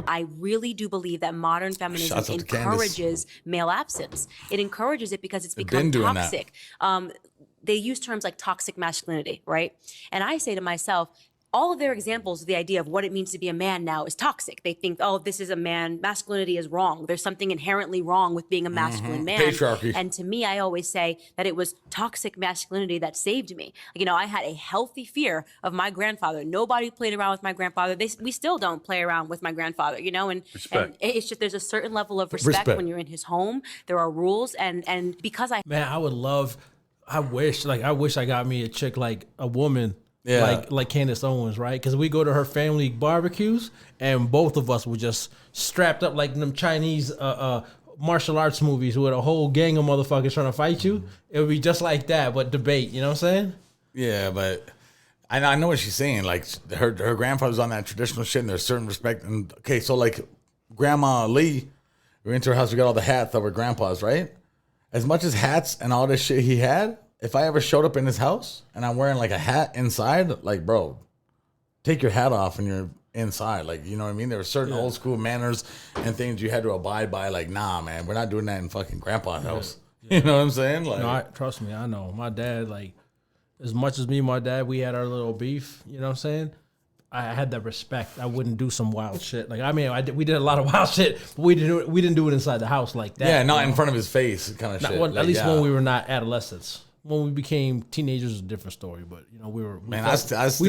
I really do believe that modern feminism encourages male absence. It encourages it because it's become toxic. They use terms like toxic masculinity, right? And I say to myself, all of their examples of the idea of what it means to be a man now is toxic. They think, oh, this is a man, masculinity is wrong. There's something inherently wrong with being a masculine man. Patriarchy. And to me, I always say that it was toxic masculinity that saved me. You know, I had a healthy fear of my grandfather. Nobody played around with my grandfather. We still don't play around with my grandfather, you know, and it's just, there's a certain level of respect when you're in his home. There are rules, and because I wish I got me a chick, like a woman, like Candace Owens, right? Because we go to her family barbecues, and both of us were just strapped up like them Chinese martial arts movies with a whole gang of motherfuckers trying to fight you. It would be just like that, but debate. You know what I'm saying? Yeah, but I know what she's saying. Like her grandfather's on that traditional shit, and there's certain respect. And okay, so like Grandma Lee, we went to her house. We got all the hats that were grandpa's, right? As much as hats and all this shit he had, if I ever showed up in his house and I'm wearing like a hat inside, like, bro, take your hat off and you're inside. Like, you know what I mean? There were certain old school manners and things you had to abide by. Like, nah, man, we're not doing that in fucking grandpa's house. You know what I'm saying? Like, no, trust me, I know. My dad, like, as much as me and my dad, we had our little beef, you know what I'm saying? I had that respect. I wouldn't do some wild shit. Like, I mean, we did a lot of wild shit, but we didn't do it inside the house like that. Yeah, not in front of his face kind of shit. At least when we were not adolescents. When we became teenagers, it's a different story. But you know, we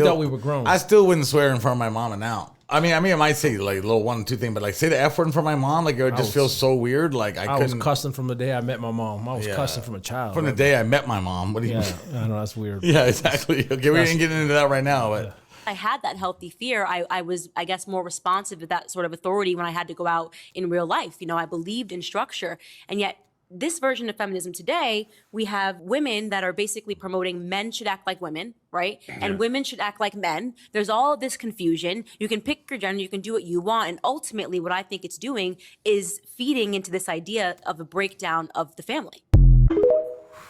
thought we were grown. I still wouldn't swear in front of my mom and now. I mean, I might say like a little 1 or 2 thing, but like say the F word in front of my mom, like it would just feel so weird. Like I was cussing from the day I met my mom. I was cussing from a child. From the day I met my mom. What do you mean? I know that's weird. Yeah, exactly. Okay, we didn't get into that right now, but. I had that healthy fear. I was, I guess, more responsive to that sort of authority when I had to go out in real life. You know, I believed in structure. And yet this version of feminism today, we have women that are basically promoting men should act like women, right? And women should act like men. There's all this confusion. You can pick your gender, you can do what you want. And ultimately what I think it's doing is feeding into this idea of a breakdown of the family.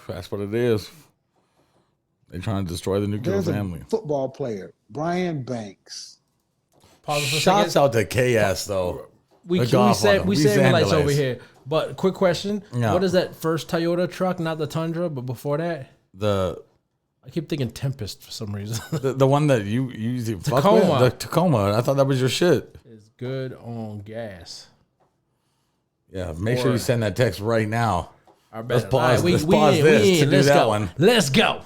That's what it is. They're trying to destroy the nuclear family. A football player, Brian Banks. Shouts out to KS though. We saving lights over here. But quick question: what is that first Toyota truck? Not the Tundra, but before that, I keep thinking Tempest for some reason. the one that you usually fuck with? The Tacoma. I thought that was your shit. It's good on gas. Yeah, make sure you send that text right now. Let's pause. Let's pause this to do that one. Let's go.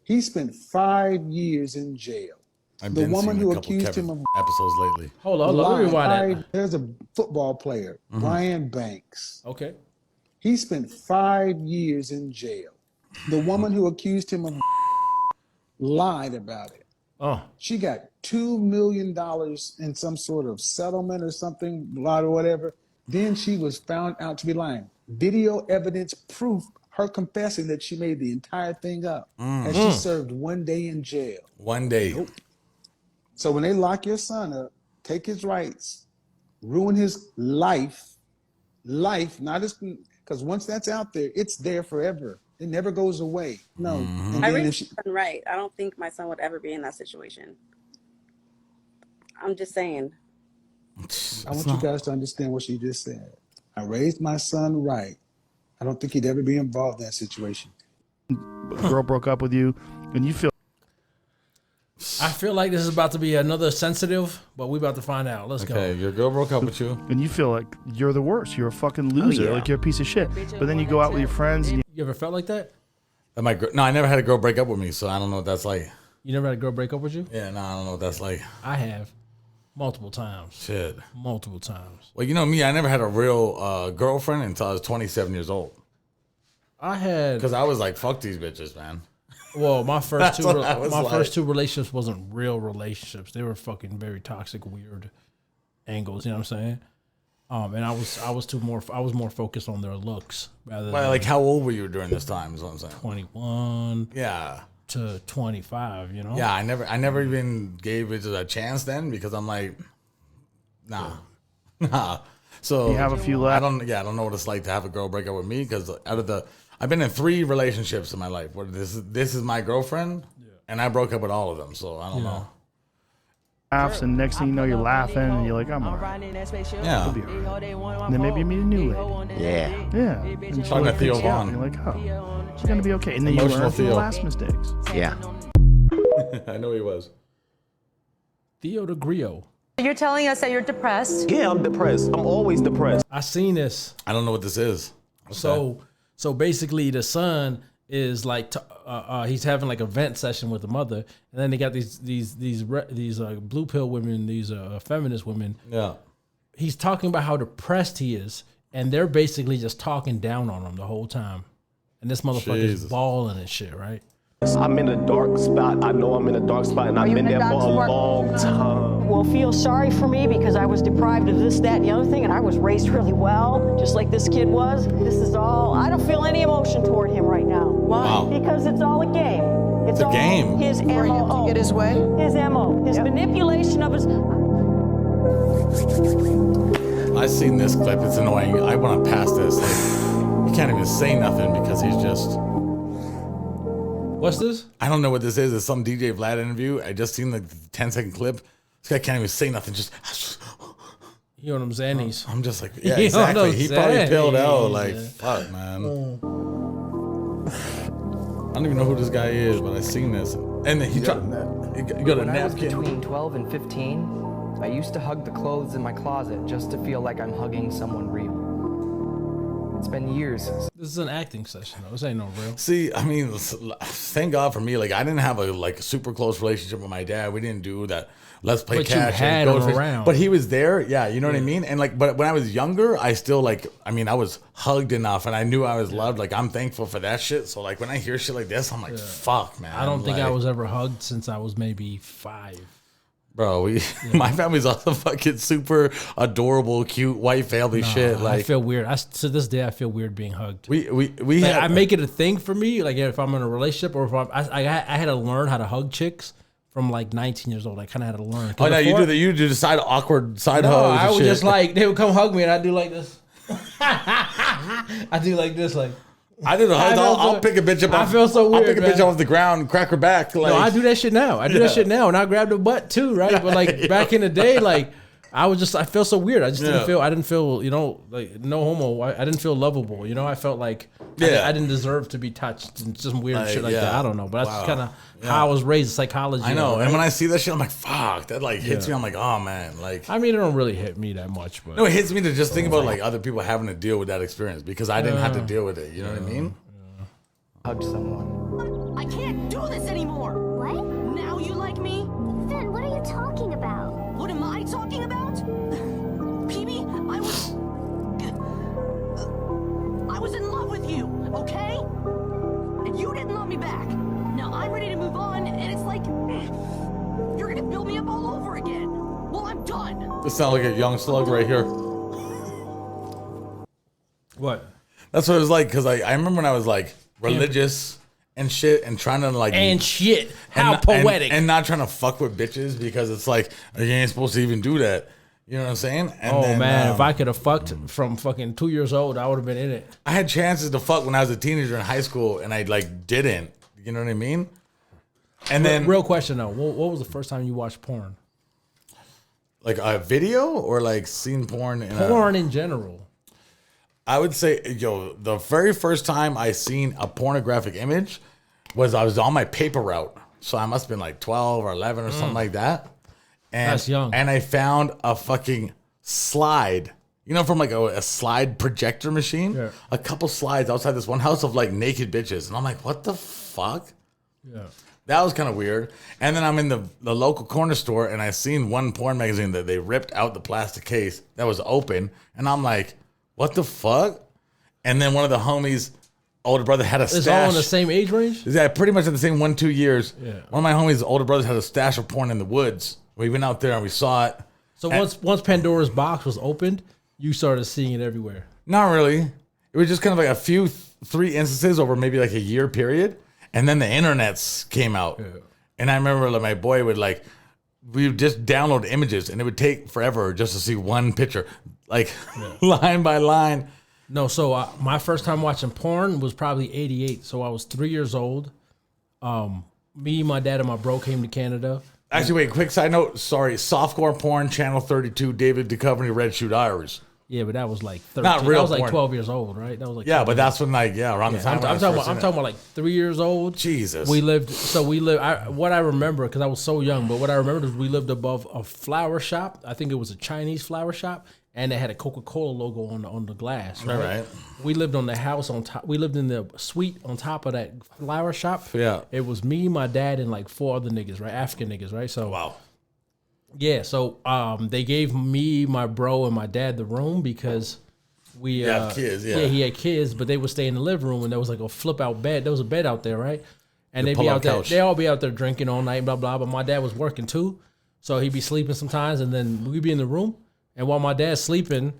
He spent 5 years in jail. The woman who accused him of episodes lately. Hold on, let me rewind that. There's a football player, Brian Banks. Okay. He spent 5 years in jail. The woman who accused him of lied about it. Oh. She got $2 million in some sort of settlement or something, blah or whatever. Then she was found out to be lying. Video evidence proof her confessing that she made the entire thing up. And she served 1 day in jail. 1 day. Nope. So when they lock your son up, take his rights, ruin his life, not his, because once that's out there, it's there forever. It never goes away. No. I raised my son right. I don't think my son would ever be in that situation. I'm just saying. I want you guys to understand what she just said. I raised my son right. I don't think he'd ever be involved in that situation. A girl broke up with you, and you feel. I feel like this is about to be another sensitive, but we about to find out. Let's go. Okay, your girl broke up with you, and you feel like you're the worst. You're a fucking loser. Like you're a piece of shit. But then you go out with your friends. And you ever felt like that? No, I never had a girl break up with me, so I don't know what that's like. You never had a girl break up with you? Yeah, no, I don't know what that's like. I have. Multiple times. Shit. Multiple times. Well, you know me, I never had a real girlfriend until I was 27 years old. Because I was like, fuck these bitches, man. Well, my first two relationships wasn't real relationships. They were fucking very toxic, weird angles. You know what I'm saying? And I was more focused on their looks rather. Well, like how old were you during this time? Is what I'm saying. 21. Yeah. To 25. You know. Yeah, I never even gave it a chance then because I'm like, nah. So you have a few left. I don't know what it's like to have a girl break up with me because I've been in 3 relationships in my life. Where this is my girlfriend, and I broke up with all of them. So I don't know. laughs, and next thing you know, you're laughing, and you're like, I'm alright. Yeah. I'll be alright. And then maybe you meet a new lady. Yeah. Yeah. And she Talking about Theo freaks you out, Von. and you're like, oh, she's gonna be okay. And then you Emotional learn from the Theo. last mistakes. Yeah. I know he was. Theo the Griot. You're telling us that you're depressed. Yeah, I'm depressed. I'm always depressed. I seen this. I don't know what this is. So basically, the son is like he's having like a vent session with the mother, and then they got these blue pill women, these feminist women. Yeah. He's talking about how depressed he is, and they're basically just talking down on him the whole time, and this motherfucker is Jesus. bawling and shit, right? I'm in a dark spot. I know I'm in a dark spot, and I've been there for a long time. Well, feel sorry for me because I was deprived of this, that, and the other thing, and I was raised really well, just like this kid was. This is all, I don't feel any emotion toward him right now. Why? Wow. Because it's all a game. It's a all game. His MO. To get his way? His MO. His manipulation of his... I seen this clip. It's annoying. I want to pass this. Like, he can't even say nothing because he's just... What's this? I don't know what this is. It's some DJ Vlad interview. I just seen the 10-second clip. This guy can't even say nothing. Just... You know what I'm saying? I'm just like, yeah, You know what exactly. I'm He probably saying? pilled out. Like, fuck, man. I don't even know who this guy is, but I seen this. And he tried. You got a When I was napkin. between 12 and 15, I used to hug the clothes in my closet just to feel like I'm hugging someone real. It's been years. This is an acting session, though. This ain't no real. See, I mean, thank God for me. Like, I didn't have a super close relationship with my dad. We didn't do that. Let's play But you catch. had and him go around. But he was there. Yeah, you know what I mean. And like, but when I was younger, I still like. I mean, I was hugged enough, and I knew I was loved. Like, I'm thankful for that shit. So like, when I hear shit like this, I'm like, fuck, man. I don't think I Like, was ever hugged since I was maybe 5. Bro, my family's also fucking super adorable, cute, white family shit. Like, I feel weird. To this day, I feel weird being hugged. we Like, had, I make it a thing for me. Like if I'm in a relationship or if I had to learn how to hug chicks from like 19 years old. I kind of had to learn. Oh no, before- you do the side awkward side No, hugs. I and would shit. just like they would come hug me and I do like this. I do like this, like. I do the hugs. I'll pick a bitch up. I feel so I'll weird, pick a bitch man. off the ground, crack her back. Like, No, I do that shit now. I do that shit now, and I grab the butt too, right? But like back in the day, like I feel so weird. I just didn't feel, you know, like no homo. I didn't feel lovable. You know, I felt like I didn't deserve to be touched and some weird shit like that. I don't know, but that's kind of how I was raised. Psychology. I know, right? and when I see that shit, I'm like, fuck. That like hits me. I'm like, oh man, like. I mean, it don't really hit me that much, but No, it hits me to just think about like other people having to deal with that experience because I didn't have to deal with it. You know what I mean? Hug someone. I can't do this anymore. What? Now you like me? Then what are you talking about? What am I talking about? PB, I was in love with you, okay? And you didn't love me back. Now I'm ready to move on, and it's like you're gonna build me up all over again. Well, I'm done. This sounds like a young slug right here. what? That's what it was like because I remember when I was like religious and shit and trying to like And shit, how and, poetic. and not trying to fuck with bitches because it's like you ain't supposed to even do that. You know what I'm saying? And Oh then, man, if I could have fucked from fucking 2 years old, I would have been in it. I had chances to fuck when I was a teenager in high school and I like didn't. You know what I mean? And then Real question though, what was the first time you watched porn? like a video or like seen porn in Porn in general. I would say, the very first time I seen a pornographic image was I was on my paper route. So I must have been like 12 or 11 or something like that. And, That's young. And I found a fucking slide, from like a slide projector machine. Yeah. A couple slides outside this one house of like naked bitches. And I'm like, what the fuck? Yeah. That was kind of weird. And then I'm in the local corner store and I seen one porn magazine that they ripped out the plastic case that was open. And I'm like, what the fuck? And then one of the homies' older brother had a stash. It's all in the same age range? Yeah, pretty much in the same 1-2 years. Yeah. One of my homies' older brothers had a stash of porn in the woods. We went out there and we saw it. So once Pandora's box was opened, you started seeing it everywhere. Not really. It was just kind of like a few, 3 instances over maybe like a year period. And then the internets came out. Yeah. And I remember like my boy would we would just download images and it would take forever just to see one picture. Line by line. No, so my first time watching porn was probably 88. So I was 3 years old. Me, my dad, and my bro came to Canada. Actually, wait, quick side note. Sorry, softcore porn, channel 32, David Duchovny, Red Shoe Diaries. Yeah, but that was like 13. Not real I was like porn. 12 years old, right? That was like Yeah, but that's when around the time. I'm talking about like 3 years old. Jesus. What I remember, because I was so young, but what I remember is we lived above a flower shop. I think it was a Chinese flower shop, and they had a Coca-Cola logo on the glass. Right. We lived on the house on top. We lived in the suite on top of that flower shop. Yeah. It was me, my dad, and like 4 other niggas, right? African niggas, right? So wow. Yeah, so they gave me, my bro, and my dad the room because we had kids. Yeah, he had kids, but they would stay in the living room, and there was like a flip out bed. There was a bed out there, right? And they'd be out there. Couch. They all be out there drinking all night, blah blah. But my dad was working too, so he'd be sleeping sometimes, and then we'd be in the room. And while my dad's sleeping,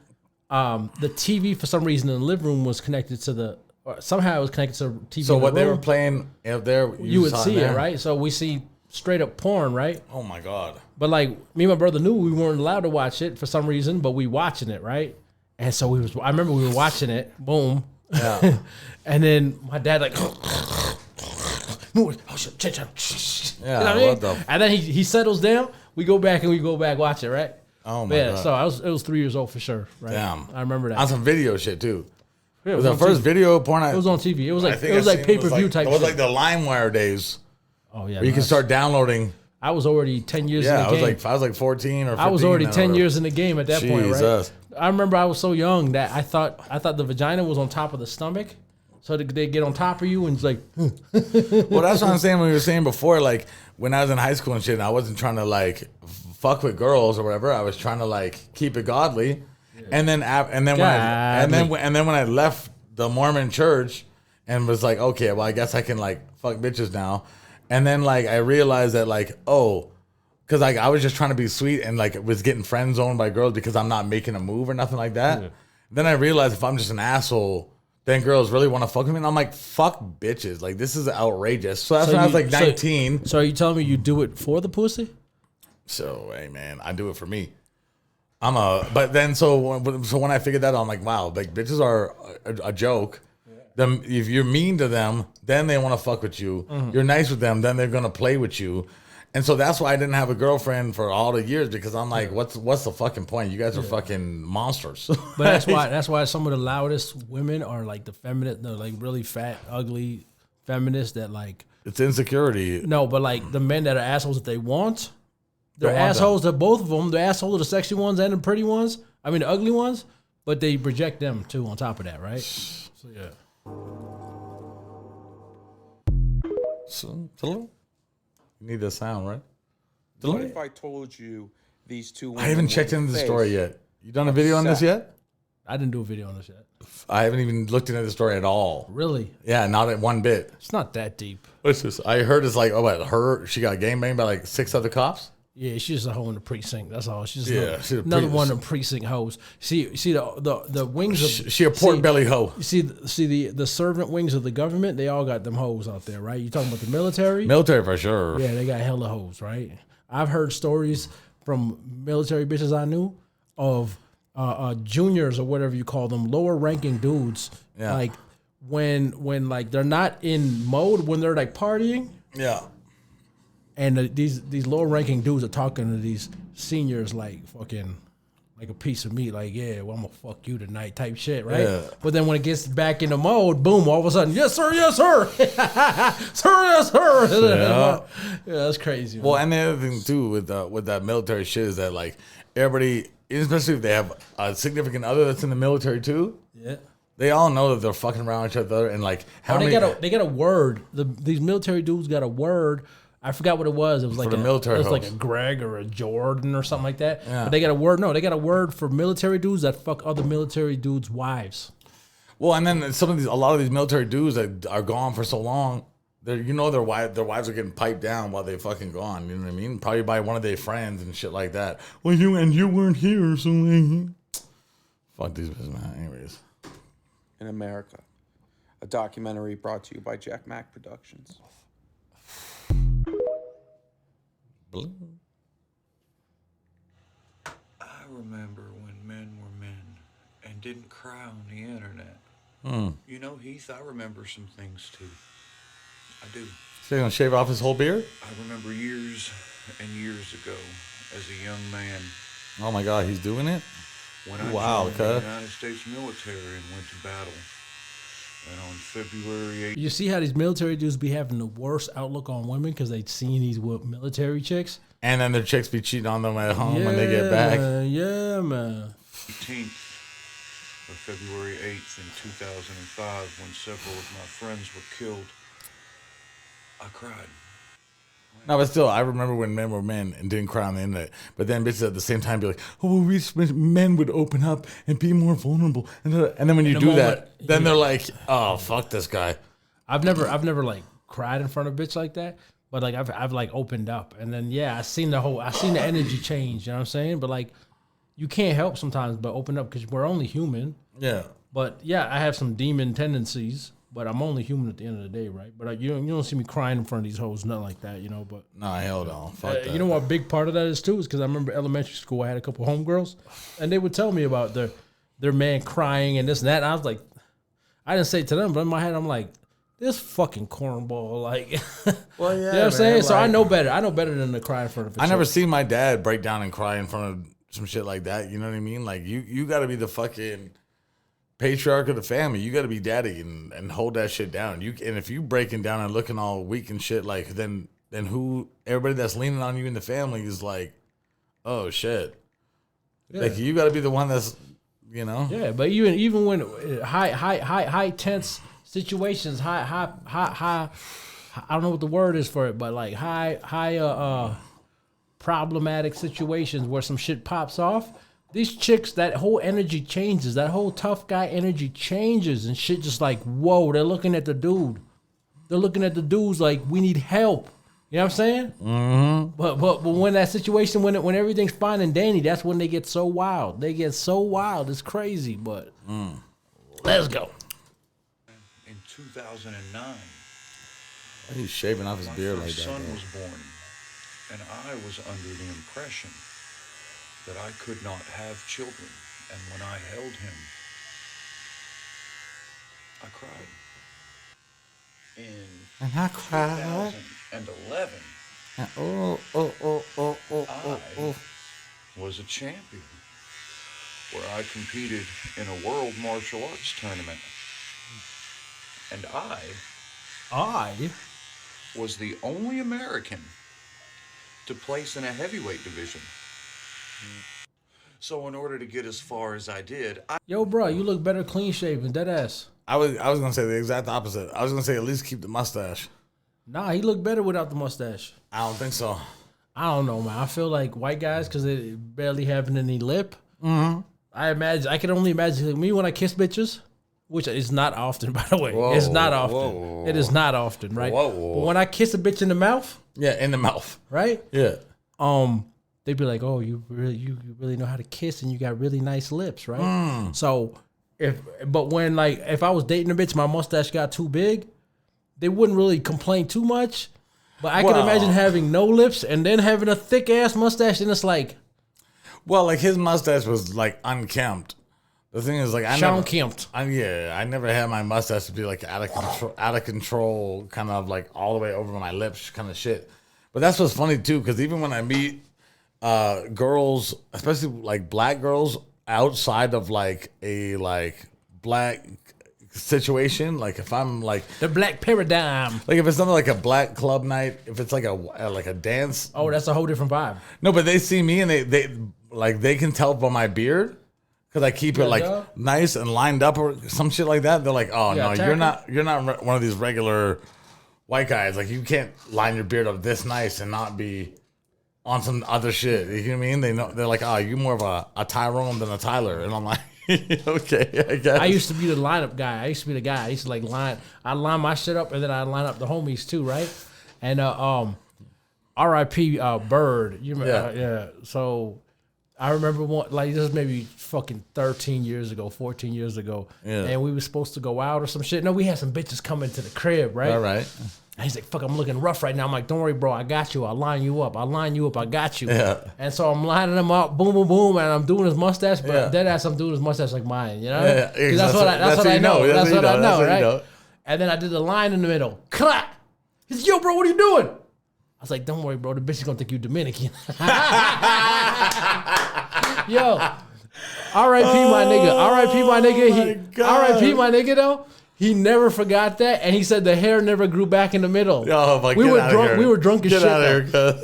the TV for some reason in the living room was connected to somehow it was connected to the TV. So in what the they room. were playing up there, you would see it, right? So we see straight up porn, right? Oh my god! But like me and my brother knew we weren't allowed to watch it for some reason, but we watching it, right? And so I remember we were watching it, boom. Yeah. And then my dad like, oh shit, change channel. Yeah, you know what I mean? what the And then he settles down. We go back watch it, right? Oh my god! So it was 3 years old for sure, right? Damn, I remember that. On some video shit too. Yeah, it was the first TV. video porn. It was on TV. It was like I pay-per-view type. It was shit. like the LimeWire days. Oh yeah, where you can start downloading. I was already 10 years in the game. I was like 14 or 15. I was already 10 years in the game at that point, Jesus. right? I remember I was so young that I thought the vagina was on top of the stomach. So they get on top of you and it's like... Well, that's what I'm saying when we were saying before, like, when I was in high school and shit, and I wasn't trying to, like, fuck with girls or whatever. I was trying to, like, keep it godly. Yeah. And then when I left the Mormon church and was like, okay, well, I guess I can, like, fuck bitches now. And then, like, I realized that, like, because, like, I was just trying to be sweet and, like, was getting friend zoned by girls because I'm not making a move or nothing like that. Yeah. Then I realized if I'm just an asshole, then girls really want to fuck with me. And I'm like, fuck bitches. Like, this is outrageous. So that's when I was, like, 19. So are you telling me you do it for the pussy? So, hey, man, I do it for me. But then, so when I figured that out, I'm like, wow, like, bitches are a joke. Them, if you're mean to them, then they want to fuck with you. Mm-hmm. You're nice with them, then they're gonna play with you. And so that's why I didn't have a girlfriend for all the years because I'm like, what's the fucking point? You guys are fucking monsters. But that's why some of the loudest women are like the feminine, they're like really fat, ugly feminists that like it's insecurity. No, but like the men that are assholes that they want, they're assholes to both of them. They're assholes to the sexy ones and the pretty ones. I mean the ugly ones, but they reject them too on top of that, right? So yeah. So, you need the sound, right? What if I told you these two women I haven't checked into the story yet. You done a video on this yet? I didn't do a video on this yet. I haven't even looked into the story at all. Really? Yeah, not at one bit. It's not that deep. What's this? I heard it's like, she got gangbanged by like 6 other cops? Yeah, she's just a hoe in the precinct. That's all. She's another one of the precinct hoes. See the wings of she a pork belly hoe. See the servant wings of the government. They all got them hoes out there, right? You talking about the military? Military for sure. Yeah, they got hella hoes, right? I've heard stories from military bitches I knew of juniors or whatever you call them, lower ranking dudes. Yeah. Like when like they're not in mode when they're like partying. Yeah. And these lower ranking dudes are talking to these seniors like fucking like a piece of meat, like, yeah, well, I'm gonna fuck you tonight type shit, right? Yeah. But then when it gets back in the mode, boom, all of a sudden, yes, sir, yes, sir. Sir, yes, sir. Yeah, that's crazy. Man. Well, and the other thing too with that military shit is that like everybody, especially if they have a significant other that's in the military too, they all know that they're fucking around each other and like they got a word. These military dudes got a word. I forgot what it was. It was like like a Greg or a Jordan or something like that. Yeah. But they got a word. No, they got a word for military dudes that fuck other military dudes' wives. Well, and then a lot of these military dudes that are gone for so long, their wives are getting piped down while they fucking gone. You know what I mean? Probably by one of their friends and shit like that. Well, you weren't here, so fuck these bitches, man. Anyways, in America, a documentary brought to you by Jack Mack Productions. I remember when men were men and didn't cry on the internet. You know, Heath, I remember some things too. I do. So he's gonna shave off his whole beard? I remember years and years ago, as a young man, Oh my God, he's doing it? when I Wow, joined the okay. United States military and went to battle. And on February 8th, You see how these military dudes be having the worst outlook on women because they seen these military chicks? And then their chicks be cheating on them at home when they get back. Yeah, man. 18th of February 8th in 2005, when several of my friends were killed, I cried. No, but still, I remember when men were men and didn't cry on the internet. But then bitches at the same time be like, oh, we wish men would open up and be more vulnerable. And then when you do that, then they're like, oh, fuck this guy. I've never like cried in front of a bitch like that, but like I've like opened up, and then I seen the energy change. You know what I'm saying? But like, you can't help sometimes but open up because we're only human. Yeah. But yeah, I have some demon tendencies, but I'm only human at the end of the day, right? But you don't see me crying in front of these hoes, nothing like that, you know. But no, hell no. Fuck that. You know what a big part of that is too? Is because I remember elementary school, I had a couple homegirls, and they would tell me about their man crying and this and that. And I was like, I didn't say it to them, but in my head, I'm like, this fucking cornball, like, well, yeah, you know what I'm saying? So I know better. I know better than to cry in front of. I never seen my dad break down and cry in front of some shit like that. You know what I mean? Like you got to be the fucking patriarch of the family. You got to be daddy and hold that shit down. And if you breaking down and looking all weak and shit, like then who? Everybody that's leaning on you in the family is like, oh shit. Yeah. Like you got to be the one that's, you know. Yeah, but even when high tense situations, high I don't know what the word is for it, but like high problematic situations where some shit pops off. These chicks, that whole energy changes. That whole tough guy energy changes and shit just like, whoa, they're looking at the dude. They're looking at the dudes like, we need help. You know what I'm saying? Mm-hmm. But when that situation, when everything's fine and dandy, that's when they get so wild. They get so wild. It's crazy, but let's go. In 2009, he's shaving off his beard like that. My son was born, and I was under the impression that I could not have children. And when I held him, I cried. And I cried. 2011, I was a champion, where I competed in a world martial arts tournament. And I was the only American to place in a heavyweight division. So in order to get as far as I did, Yo, bro, you look better clean shaven, dead ass. I was gonna say the exact opposite. I was gonna say at least keep the mustache. Nah, he looked better without the mustache. I don't think so. I don't know, man. I feel like white guys, because they barely having any lip. Mm-hmm. I can only imagine like, me when I kiss bitches, which is not often, by the way. It's not often. Whoa. It is not often, right? Whoa. But when I kiss a bitch in the mouth, yeah, in the mouth, right? Yeah. They'd be like, "Oh, you really know how to kiss, and you got really nice lips, right?" So, if I was dating a bitch, my mustache got too big, they wouldn't really complain too much. But I can imagine having no lips and then having a thick ass mustache, and it's like, well, like his mustache was like unkempt. The thing is, like, I never had my mustache to be like out of control, kind of like all the way over my lips, kind of shit. But that's what's funny too, because even when I meet girls, especially like black girls, outside of like a black situation, like if I'm like the black paradigm, like if it's something like a black club night, if it's like a dance, oh, that's a whole different vibe. No, but they see me and they can tell by my beard. Cause I keep it like nice and lined up or some shit like that. They're like, "Oh no, you're not one of these regular white guys. Like you can't line your beard up this nice and not be on some other shit." You know what I mean? They're like, "Oh, you more of a Tyrone than a Tyler," and I'm like, "Okay, I guess." I used to be the lineup guy. I used to be the guy. I used to like I line my shit up and then I line up the homies too, right? And R.I.P. Bird. You remember? Yeah. So. I remember one, like this is maybe fucking 13 years ago, 14 years ago. Yeah. And we were supposed to go out or some shit. No, we had some bitches coming to the crib, right? All right. And he's like, fuck, I'm looking rough right now. I'm like, don't worry, bro. I got you. I'll line you up. I got you. Yeah. And so I'm lining them up, boom, boom, boom. And I'm doing his mustache, but dead ass, I'm doing his mustache like mine, you know? Yeah. That's what I know. That's what I know, right? And then I did the line in the middle. Clap. He's like, yo, bro, what are you doing? I was like, don't worry, bro. The bitch is gonna think you Dominican. Yo, R.I.P. my nigga. R.I.P. my nigga. R.I.P. my nigga though. He never forgot that, and he said the hair never grew back in the middle. Oh my! We were drunk. We were drunk as shit. Get out of here, cuz.